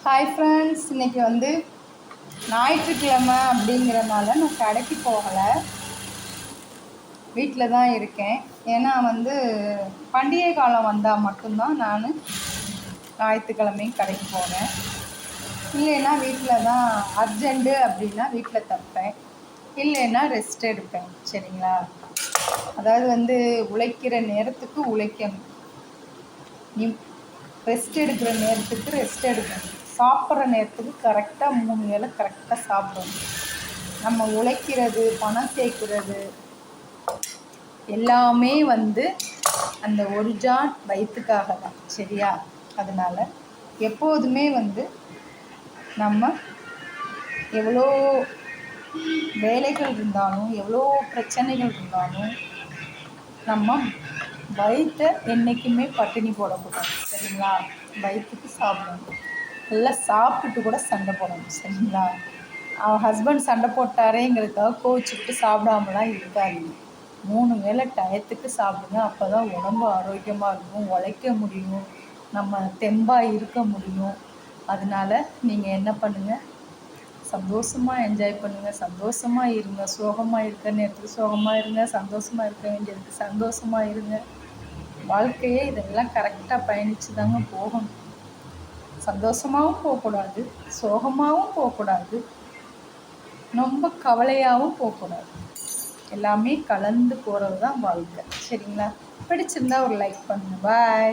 Hi friends, இன்றைக்கி வந்து ஞாயிற்றுக்கிழமை அப்படிங்கிறனால நான் கடைக்கு போகலை, வீட்டில் தான் இருக்கேன். ஏன்னா வந்து பண்டிகை காலம் வந்தால் மட்டும்தான் நான் ஞாயிற்றுக்கிழமையும் கடைக்கு போவேன். இல்லைன்னா வீட்டில் தான் அர்ஜெண்ட்டு அப்படின்னா வீட்டில் தப்பேன், இல்லைன்னா ரெஸ்ட் எடுப்பேன். சரிங்களா? அதாவது வந்து உழைக்கிற நேரத்துக்கு உழைக்கணும், நீ ரெஸ்ட் எடுக்கிற நேரத்துக்கு ரெஸ்ட் எடுக்கணும், சாப்பிட்ற நேரத்துக்கு கரெக்டாக 3 வேளை கரெக்டாக சாப்பிடணும். நம்ம உழைக்கிறது, பணம் சேர்க்கிறது எல்லாமே வந்து அந்த ஒரு ஜான் வயிற்றுக்காக தான். சரியா? அதனால் எப்போதுமே வந்து நம்ம எவ்வளோ வேலைகள் இருந்தாலும், எவ்வளோ பிரச்சனைகள் இருந்தாலும் நம்ம வயிற்றை என்றைக்குமே பட்டினி போடக்கூடாது. சரிங்களா? வயிற்றுக்கு சாப்பிடணும், நல்லா சாப்பிட்டுட்டு கூட சண்டை போடணும். சரிங்களா? அவன் ஹஸ்பண்ட் சண்டை போட்டாரேங்கிறதுக்காக கோவிச்சுக்கிட்டு சாப்பிடாமலாம் இருக்காதீங்க. 3 வேளை டயத்துக்கு சாப்பிடுங்க. அப்போ தான் உடம்பு ஆரோக்கியமாக இருக்கும், உழைக்க முடியும், நம்ம தெம்பாக இருக்க முடியும். அதனால் நீங்கள் என்ன பண்ணுங்கள், சந்தோஷமாக என்ஜாய் பண்ணுங்கள், சந்தோஷமாக இருங்க. சோகமாக இருக்கிற நேரத்துக்கு சோகமாக இருங்க, சந்தோஷமாக இருக்க வேண்டியதுக்கு சந்தோஷமாக இருங்க. வாழ்க்கையே இதெல்லாம் கரெக்டாக பயணித்து தாங்க போகணும். சந்தோஷமாகவும் போகக்கூடாது, சோகமாகவும் போகக்கூடாது, ரொம்ப கவலையாகவும் போகக்கூடாது. எல்லாமே கலந்து போகிறது தான் வாழ்க்கை. சரிங்களா? பிடிச்சிருந்தா ஒரு லைக் பண்ணுங்கள். பாய்.